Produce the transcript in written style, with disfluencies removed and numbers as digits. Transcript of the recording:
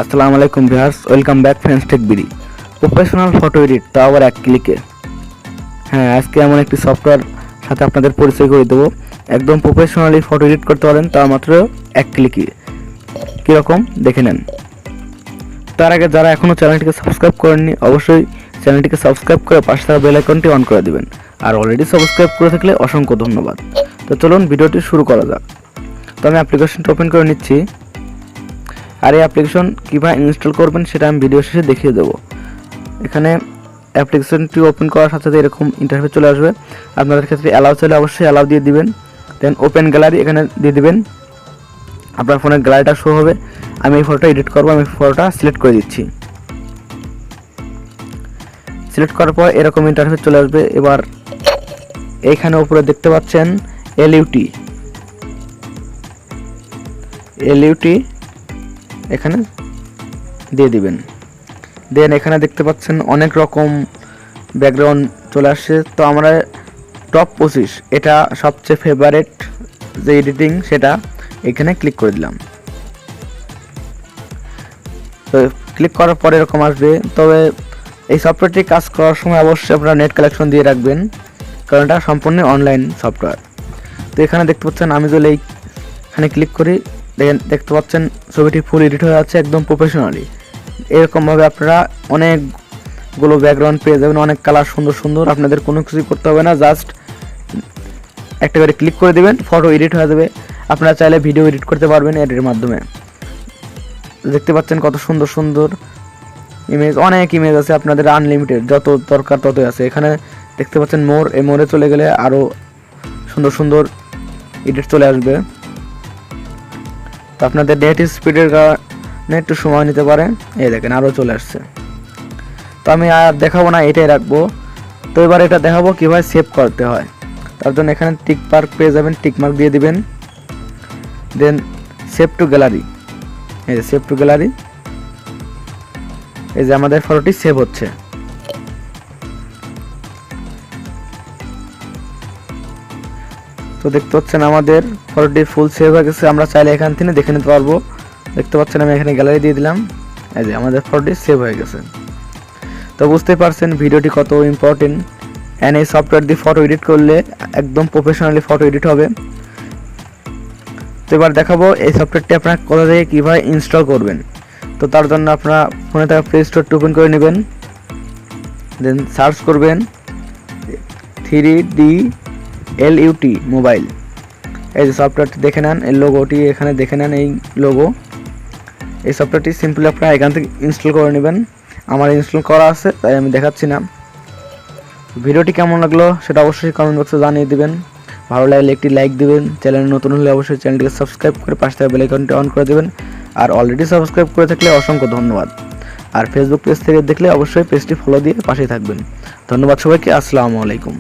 আসসালামু আলাইকুম viewers, welcome back friends tech BD. Professional photo edit, তাও আবার এক ক্লিকে। হ্যাঁ, আজকে এমন একটি সফটওয়্যার সাথে আপনাদের পরিচয় করে দেবো। একদম প্রফেশনালি ফটো এডিট করতে পারেন, তা মাত্র এক ক্লিকে। কীরকম দেখে নেন। তার আগে যারা এখনও চ্যানেলটিকে সাবস্ক্রাইব করেননি, অবশ্যই চ্যানেলটিকে সাবস্ক্রাইব করে পাশে থাকা বেল আইকনটি অন করে দেবেন। আর অলরেডি সাবস্ক্রাইব করে থাকলে অসংখ্য ধন্যবাদ। তো চলুন ভিডিওটি শুরু করা যাক। তো আমি অ্যাপ্লিকেশনটা ওপেন করে নিচ্ছি। আর এই অ্যাপ্লিকেশন কীভাবে ইনস্টল করবেন সেটা আমি ভিডিও শেষে দেখিয়ে দেবো। এখানে অ্যাপ্লিকেশনটি ওপেন করার সাথে সাথে এরকম ইন্টারফেস চলে আসবে। আপনাদের ক্ষেত্রে অ্যালাউ চাইলে অবশ্যই অ্যালাউ দিয়ে দিবেন। দেন ওপেন গ্যালারি এখানে দিয়ে দিবেন। আপনার ফোনের গ্যালারিটা শো হবে। আমি এই ফটোটা এডিট করবো, আমি ফটোটা সিলেক্ট করে দিচ্ছি। সিলেক্ট করার পর এরকম ইন্টারফেস চলে আসবে। এবার এইখানে উপরে দেখতে পাচ্ছেন এলইউটি এখানে দিয়ে দিবেন। দেন এখানে দেখতে পাচ্ছেন অনেক রকম ব্যাকগ্রাউন্ড চলে আসছে। তো আমরা টপ 25 এটা সবচেয়ে ফেভারিট যে এডিটিং সেটা এখানে ক্লিক করে দিলাম। তো ক্লিক করার পরে এরকম আসবে। তবে এই সফটওয়্যারটি কাজ করার সময় অবশ্যই আপনারা নেট কালেকশন দিয়ে রাখবেন, কারণ এটা সম্পূর্ণ অনলাইন সফটওয়্যার। তো এখানে দেখতে পাচ্ছেন আমি যদি এইখানে ক্লিক করি, দেখতে পাচ্ছেন ছবিটি ফুল এডিট হয়ে আছে একদম প্রফেশনালি। এরকমভাবে আপনারা অনেকগুলো ব্যাকগ্রাউন্ড পেয়ে যাবেন, অনেক কালার সুন্দর সুন্দর। আপনাদের কোনো কিছুই করতে হবে না, জাস্ট একটা করে ক্লিক করে দেবেন, ফটো এডিট হয়ে যাবে। আপনারা চাইলে ভিডিও এডিট করতে পারবেন এর মাধ্যমে। দেখতে পাচ্ছেন কত সুন্দর সুন্দর ইমেজ, অনেক ইমেজ আছে, আপনাদের আনলিমিটেড, যত দরকার ততই আছে। এখানে দেখতে পাচ্ছেন মোর, এই মোরে চলে গেলে আরও সুন্দর সুন্দর এডিট চলে আসবে। তো আপনাদের নেট স্পিডের কারণে একটু সময় নিতে পারে। এই দেখেন আরও চলে আসছে। তো আমি আর দেখাবো না, এটাই রাখবো। তো এবার এটা দেখাবো কীভাবে সেভ করতে হয়। তার জন্য এখানে টিক মার্ক পেয়ে যাবেন, টিক মার্ক দিয়ে দিবেন। দেন সেভ টু গ্যালারি, এই যে সেভ টু গ্যালারি, এই যে আমাদের ফটোটি সেভ হচ্ছে। তো দেখতে পাচ্ছেন আমাদের ফটোটি ফুল সেভ হয়ে গেছে। আমরা চাইলে এখান থেকে দেখে নিতে পারবো। দেখতে পাচ্ছেন আমি এখানে গ্যালারি দিয়ে দিলাম, এই যে আমাদের ফটোটি সেভ হয়ে গেছে। তো বুঝতেই পারছেন ভিডিওটি কত ইম্পর্টেন্ট। অ্যান্ড এই সফটওয়্যার দিয়ে ফটো এডিট করলে একদম প্রফেশনালি ফটো এডিট হবে। তো এবার দেখাবো এই সফটওয়্যারটি আপনারা কোথা থেকে কীভাবে ইনস্টল করবেন। তো তার জন্য আপনারা ফোনে থাকা প্লে স্টোরটি ওপেন করে নেবেন। দেন সার্চ করবেন 3DLUT মোবাইল। এই যে সফটওয়্যারটি দেখে নেন, এই লোগোটি এখানে দেখে নেন, এই লোগো। এই সফটওয়্যারটি সিম্পলি আপনারা এখান থেকে ইনস্টল করে নেবেন। আমার ইনস্টল করা আছে তাই আমি দেখাচ্ছি না। ভিডিওটি কেমন লাগলো সেটা অবশ্যই কমেন্ট বক্সে জানিয়ে দিবেন। ভালো লাগলে একটি লাইক দিবেন। চ্যানেল নতুন হলে অবশ্যই চ্যানেলটিকে সাবস্ক্রাইব করে পাশে থাকা বেল আইকনটি অন করে দেবেন। আর অলরেডি সাবস্ক্রাইব করে থাকলে অসংখ্য ধন্যবাদ। আর ফেসবুক পেজ থেকে দেখলে অবশ্যই পেজটি ফলো দিয়ে পাশেই থাকবেন। ধন্যবাদ সবাইকে। আসসালামু আলাইকুম।